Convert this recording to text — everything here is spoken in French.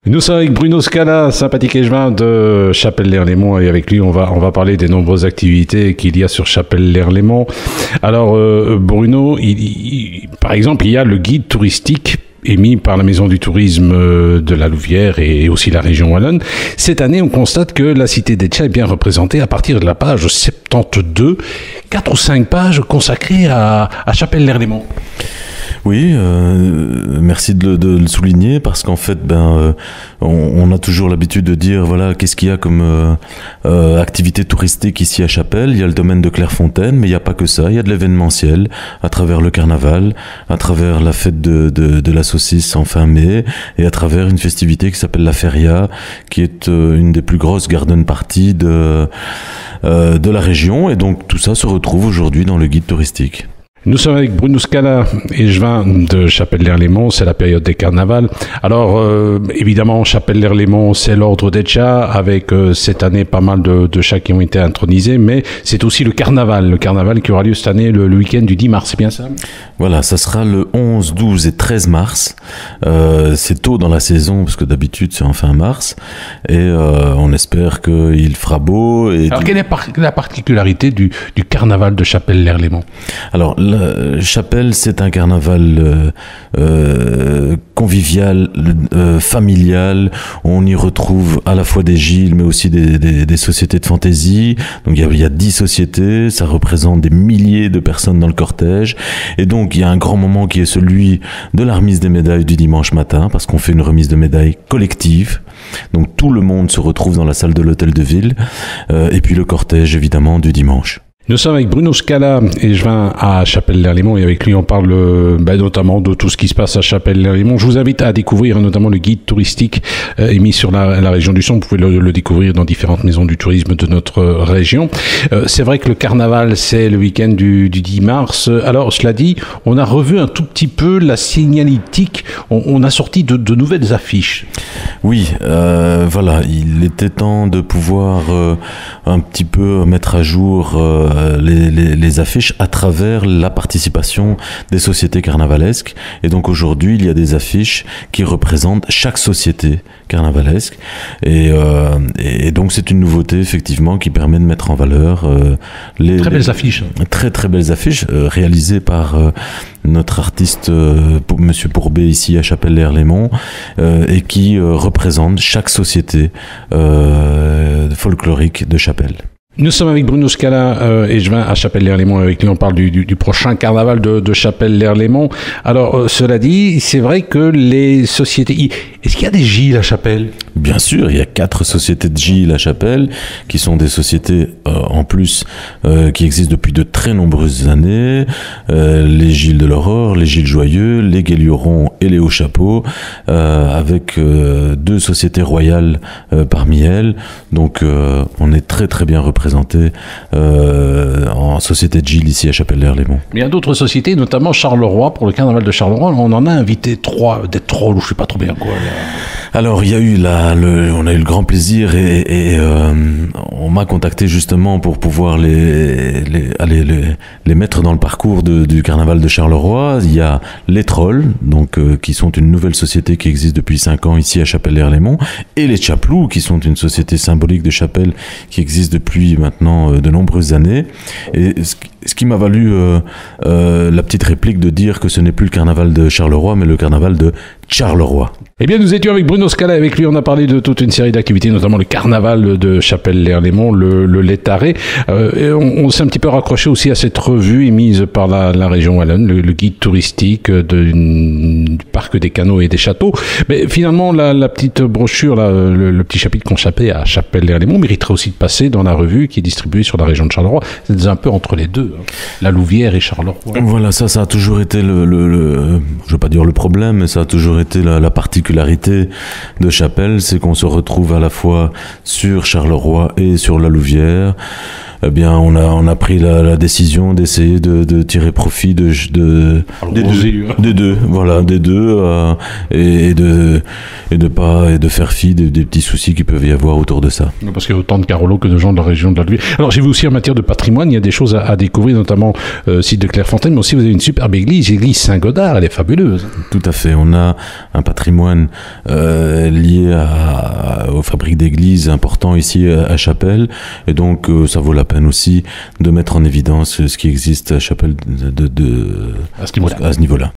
Nous sommes avec Bruno Scala, sympathique échevin de Chapelle-l'Erlémont, et avec lui on va parler des nombreuses activités qu'il y a sur Chapelle-l'Erlémont. Alors Bruno, par exemple il y a le guide touristique émis par la Maison du Tourisme de la Louvière et aussi la région wallonne. Cette année, on constate que la cité d'Etcha est bien représentée à partir de la page 72, 4 ou 5 pages consacrées à Chapelle-l'Erlémont. Oui, merci de le souligner parce qu'en fait, on a toujours l'habitude de dire voilà qu'est-ce qu'il y a comme activité touristique ici à Chapelle. Il y a le domaine de Clairefontaine, mais il n'y a pas que ça. Il y a de l'événementiel à travers le carnaval, à travers la fête de la saucisse en fin mai et à travers une festivité qui s'appelle la Feria, qui est une des plus grosses garden parties de la région. Et donc tout ça se retrouve aujourd'hui dans le guide touristique. Nous sommes avec Bruno Scala, échevin de Chapelle-l'Erlémont, c'est la période des carnavals. Alors, évidemment, Chapelle-l'Erlémont, c'est l'ordre d'Etcha, avec cette année pas mal de chats qui ont été intronisés, mais c'est aussi le carnaval qui aura lieu cette année le week-end du 10 mars, c'est bien ça? Voilà, ça sera le 11, 12 et 13 mars. C'est tôt dans la saison, parce que d'habitude c'est en fin mars, et on espère qu'il fera beau. Et alors, quelle est la particularité du carnaval de Chapelle-l'Erlémont? Alors, Chapelle, c'est un carnaval convivial, familial. On y retrouve à la fois des gilles, mais aussi des sociétés de fantaisie. Donc il y a 10 sociétés, ça représente des milliers de personnes dans le cortège. Et donc il y a un grand moment qui est celui de la remise des médailles du dimanche matin, parce qu'on fait une remise de médailles collective. Donc tout le monde se retrouve dans la salle de l'hôtel de ville. Et puis le cortège, évidemment, du dimanche. Nous sommes avec Bruno Scala, échevin à Chapelle-l'Erlémont, et avec lui on parle notamment de tout ce qui se passe à Chapelle-l'Erlémont. Je vous invite à découvrir notamment le guide touristique émis sur la région du Son. Vous pouvez le découvrir dans différentes maisons du tourisme de notre région. C'est vrai que le carnaval, c'est le week-end du 10 mars. Alors, cela dit, on a revu un tout petit peu la signalétique. On a sorti de nouvelles affiches. Oui, voilà, il était temps de pouvoir un petit peu mettre à jour les affiches à travers la participation des sociétés carnavalesques. Et donc aujourd'hui, il y a des affiches qui représentent chaque société carnavalesque. Et donc c'est une nouveauté effectivement qui permet de mettre en valeur très belles affiches. Très très belles affiches réalisées par notre artiste Monsieur Pourbet ici à Chapelle-l'Erlémont et qui représentent chaque société folklorique de Chapelle. Nous sommes avec Bruno Scala, échevin à Chapelle-l'Erlémont. Avec lui, on parle du prochain carnaval de Chapelle-l'Erlémont. Alors, cela dit, c'est vrai que les sociétés... Est-ce qu'il y a des gilles à Chapelle? Bien sûr, il y a 4 sociétés de gilles à Chapelle, qui sont des sociétés, en plus, qui existent depuis de très nombreuses années. Les Gilles de l'Aurore, les Gilles Joyeux, les Guélioron et les Hauts-Chapeaux, avec 2 sociétés royales parmi elles. Donc, on est très très bien représenté en société de gilles ici à Chapelle-l'Erlémont. Il y a d'autres sociétés, notamment Charleroi, pour le carnaval de Charleroi. On en a invité 3, des trolls, ou je ne sais pas trop bien quoi. Alors, il y a eu on a eu le grand plaisir et on m'a contacté justement pour pouvoir les mettre dans le parcours du carnaval de Charleroi. Il y a les Trolls, donc qui sont une nouvelle société qui existe depuis 5 ans ici à Chapelle-l'Erlémont, et les Chapelous, qui sont une société symbolique de Chapelle qui existe depuis maintenant de nombreuses années. Et ce qui m'a valu la petite réplique de dire que ce n'est plus le carnaval de Charleroi, mais le carnaval de Charleroi. Eh bien, nous étions avec Bruno Scala. Avec lui, on a parlé de toute une série d'activités, notamment le carnaval de Chapelle-l'Erlémont, le Létaré. Et on s'est un petit peu raccroché aussi à cette revue émise par la région wallonne, le guide touristique du parc des canaux et des châteaux. Mais finalement, la petite brochure, le petit chapitre consacré à Chapelle-l'Erlémont mériterait aussi de passer dans la revue qui est distribuée sur la région de Charleroi. C'est un peu entre les deux, hein. La Louvière et Charleroi. Voilà, ça a toujours été je veux pas dire le problème, mais ça a toujours été la particularité de Chapelle, c'est qu'on se retrouve à la fois sur Charleroi et sur la Louvière. eh bien, on a pris la décision d'essayer de tirer profit des deux, voilà, des deux, et de faire fi des petits soucis qui peuvent y avoir autour de ça. Parce qu'il y a autant de Carolo que de gens de la région de la Lviv. Alors, j'ai vu aussi en matière de patrimoine, il y a des choses à découvrir, notamment site de Clairefontaine, mais aussi vous avez une superbe église, l'église Saint-Godard, elle est fabuleuse. Tout à fait, on a un patrimoine lié aux fabriques d'églises important ici à Chapelle, et donc ça vaut la peine aussi de mettre en évidence ce qui existe à Chapelle à ce niveau-là.